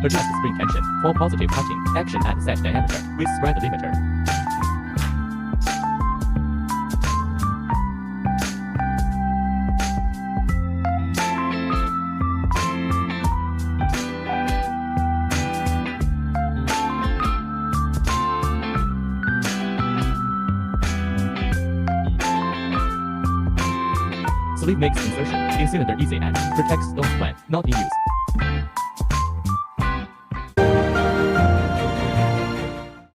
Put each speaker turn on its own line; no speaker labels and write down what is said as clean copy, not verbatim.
Adjust spring tension. For positive cutting, action at set diameter with spread limiter. Sleeve makes insertion in cylinder easy and protects stones when not in use.